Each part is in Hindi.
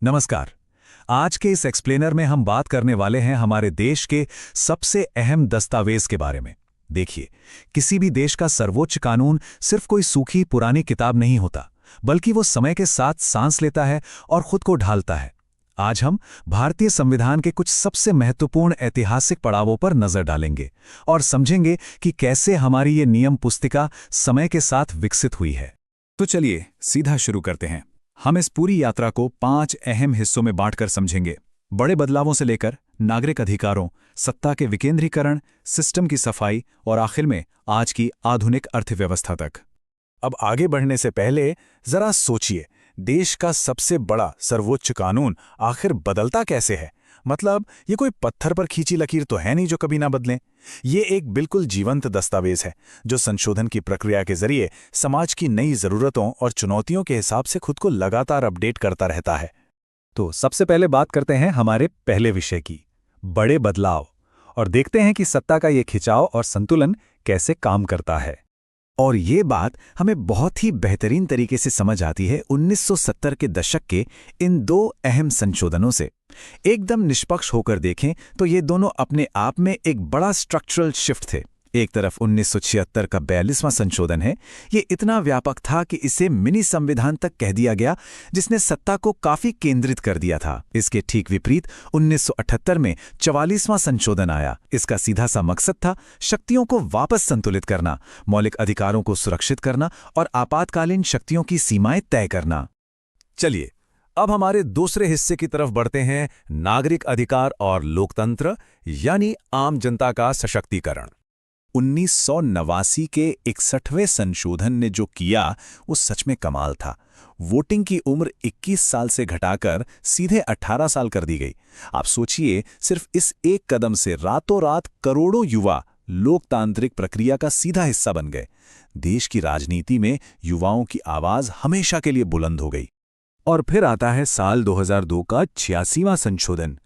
नमस्कार। आज के इस एक्सप्लेनर में हम बात करने वाले हैं हमारे देश के सबसे अहम दस्तावेज के बारे में। देखिए, किसी भी देश का सर्वोच्च कानून सिर्फ कोई सूखी पुरानी किताब नहीं होता, बल्कि वो समय के साथ सांस लेता है और खुद को ढालता है। आज हम भारतीय संविधान के कुछ सबसे महत्वपूर्ण ऐतिहासिक पड़ावों पर नजर डालेंगे और समझेंगे कि कैसे हमारी ये नियम पुस्तिका समय के साथ विकसित हुई है। तो चलिए सीधा शुरू करते हैं। हम इस पूरी यात्रा को 5 अहम हिस्सों में बांटकर समझेंगे। बड़े बदलावों से लेकर नागरिक अधिकारों, सत्ता के विकेंद्रीकरण, सिस्टम की सफाई और आखिर में आज की आधुनिक अर्थव्यवस्था तक। अब आगे बढ़ने से पहले जरा सोचिए, देश का सबसे बड़ा सर्वोच्च कानून आखिर बदलता कैसे है? मतलब ये कोई पत्थर पर खींची लकीर तो है नहीं जो कभी ना बदले। ये एक बिल्कुल जीवंत दस्तावेज है जो संशोधन की प्रक्रिया के जरिए समाज की नई जरूरतों और चुनौतियों के हिसाब से खुद को लगातार अपडेट करता रहता है। तो सबसे पहले बात करते हैं हमारे पहले विषय की, बड़े बदलाव, और देखते हैं कि सत्ता का ये खिंचाव और संतुलन कैसे काम करता है। और ये बात हमें बहुत ही बेहतरीन तरीके से समझ आती है 1970 के दशक के इन 2 अहम संशोधनों से। एकदम निष्पक्ष होकर देखें तो ये दोनों अपने आप में एक बड़ा स्ट्रक्चरल शिफ्ट थे। एक तरफ 1976 का 42वां संशोधन है। ये इतना व्यापक था कि इसे मिनी संविधान तक कह दिया गया, जिसने सत्ता को काफी केंद्रित कर दिया था। इसके ठीक विपरीत 1978 में 44वां संशोधन आया। इसका सीधा सा मकसद था शक्तियों को वापस संतुलित करना, मौलिक अधिकारों को सुरक्षित करना और आपातकालीन शक्तियों की सीमाएं तय करना। चलिए अब हमारे दूसरे हिस्से की तरफ बढ़ते हैं, नागरिक अधिकार और लोकतंत्र, यानी आम जनता का सशक्तिकरण। 1989 के 61वें संशोधन ने जो किया वो सच में कमाल था। वोटिंग की उम्र 21 साल से घटाकर सीधे 18 साल कर दी गई। आप सोचिए, सिर्फ इस एक कदम से रातों रात करोड़ों युवा लोकतांत्रिक प्रक्रिया का सीधा हिस्सा बन गए। देश की राजनीति में युवाओं की आवाज हमेशा के लिए बुलंद हो गई। और फिर आता है साल 2002 का 86वां संशोधन।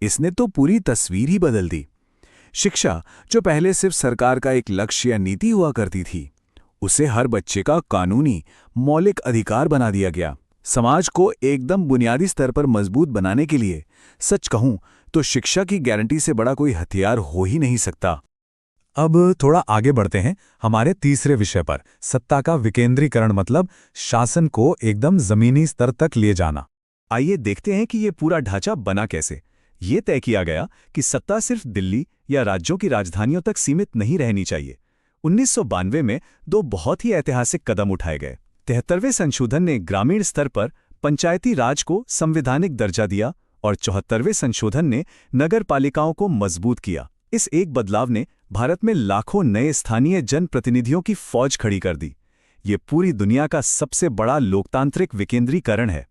इसने तो पूरी तस्वीर ही बदल दी। शिक्षा, जो पहले सिर्फ सरकार का एक लक्ष्य या नीति हुआ करती थी, उसे हर बच्चे का कानूनी मौलिक अधिकार बना दिया गया। समाज को एकदम बुनियादी स्तर पर मजबूत बनाने के लिए सच कहूं तो शिक्षा की गारंटी से बड़ा कोई हथियार हो ही नहीं सकता। अब थोड़ा आगे बढ़ते हैं हमारे तीसरे विषय पर, सत्ता का विकेंद्रीकरण, मतलब शासन को एकदम जमीनी स्तर तक ले जाना। आइए देखते हैं कि ये पूरा ढांचा बना कैसे। ये तय किया गया कि सत्ता सिर्फ दिल्ली या राज्यों की राजधानियों तक सीमित नहीं रहनी चाहिए। 1992 में 2 बहुत ही ऐतिहासिक कदम उठाए गए। 73वें संशोधन ने ग्रामीण स्तर पर पंचायती राज को संवैधानिक दर्जा दिया और 74वें संशोधन ने नगर पालिकाओं को मजबूत किया। इस एक बदलाव ने भारत में लाखों नए स्थानीय जनप्रतिनिधियों की फौज खड़ी कर दी। ये पूरी दुनिया का सबसे बड़ा लोकतांत्रिक विकेंद्रीकरण है।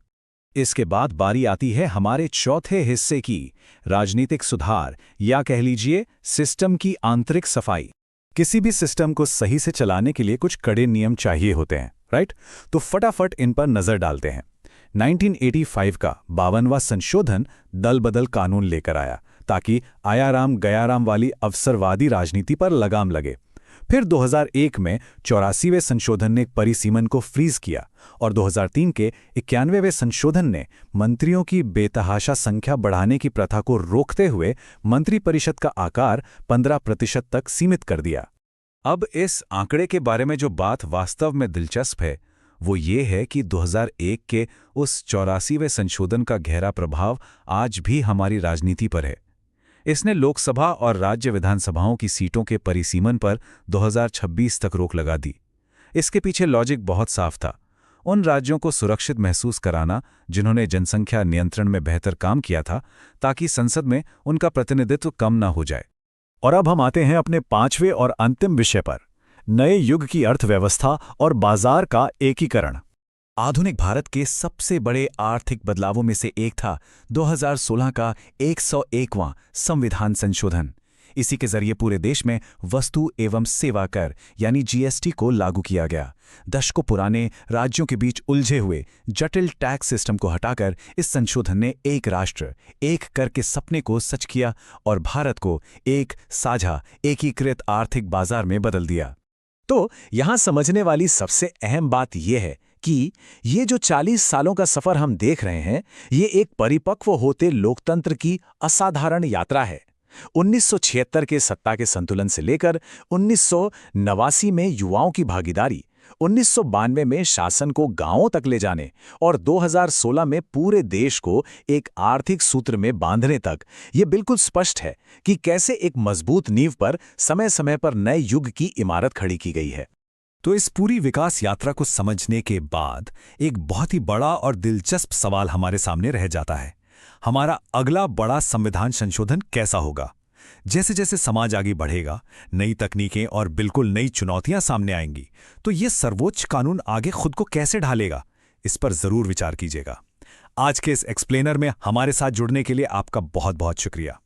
इसके बाद बारी आती है हमारे चौथे हिस्से की, राजनीतिक सुधार, या कह लीजिए सिस्टम की आंतरिक सफाई। किसी भी सिस्टम को सही से चलाने के लिए कुछ कड़े नियम चाहिए होते हैं, राइट? तो फटाफट इन पर नजर डालते हैं। 1985 का 52वां संशोधन दल बदल कानून लेकर आया ताकि आयाराम गयाराम वाली अवसरवादी राजनीति पर लगाम लगे। फिर 2001 में 84वें संशोधन ने परिसीमन को फ्रीज किया और 2003 के 91वें संशोधन ने मंत्रियों की बेतहाशा संख्या बढ़ाने की प्रथा को रोकते हुए मंत्रिपरिषद का आकार 15% तक सीमित कर दिया। अब इस आंकड़े के बारे में जो बात वास्तव में दिलचस्प है वो ये है कि 2001 के उस 84वें संशोधन का गहरा प्रभाव आज भी हमारी राजनीति पर है। इसने लोकसभा और राज्य विधानसभाओं की सीटों के परिसीमन पर 2026 तक रोक लगा दी। इसके पीछे लॉजिक बहुत साफ था, उन राज्यों को सुरक्षित महसूस कराना जिन्होंने जनसंख्या नियंत्रण में बेहतर काम किया था, ताकि संसद में उनका प्रतिनिधित्व कम ना हो जाए। और अब हम आते हैं अपने 5वें और अंतिम विषय पर, नए युग की अर्थव्यवस्था और बाजार का एकीकरण। आधुनिक भारत के सबसे बड़े आर्थिक बदलावों में से एक था 2016 का 101वां संविधान संशोधन। इसी के जरिए पूरे देश में वस्तु एवं सेवा कर यानी जीएसटी को लागू किया गया। दशकों पुराने राज्यों के बीच उलझे हुए जटिल टैक्स सिस्टम को हटाकर इस संशोधन ने एक राष्ट्र एक कर के सपने को सच किया और भारत को एक साझा एकीकृत आर्थिक बाजार में बदल दिया। तो यहां समझने वाली सबसे अहम बात यह है कि ये जो 40 सालों का सफर हम देख रहे हैं, ये एक परिपक्व होते लोकतंत्र की असाधारण यात्रा है। 1976 के सत्ता के संतुलन से लेकर 1989 में युवाओं की भागीदारी, 1992 में शासन को गांवों तक ले जाने और 2016 में पूरे देश को एक आर्थिक सूत्र में बांधने तक, ये बिल्कुल स्पष्ट है कि कैसे एक मजबूत नींव पर समय-समय पर नए युग की इमारत खड़ी की गई है। तो इस पूरी विकास यात्रा को समझने के बाद एक बहुत ही बड़ा और दिलचस्प सवाल हमारे सामने रह जाता है। हमारा अगला बड़ा संविधान संशोधन कैसा होगा? जैसे जैसे समाज आगे बढ़ेगा, नई तकनीकें और बिल्कुल नई चुनौतियां सामने आएंगी, तो ये सर्वोच्च कानून आगे खुद को कैसे ढालेगा? इस पर जरूर विचार कीजिएगा। आज के इस एक्सप्लेनर में हमारे साथ जुड़ने के लिए आपका बहुत बहुत शुक्रिया।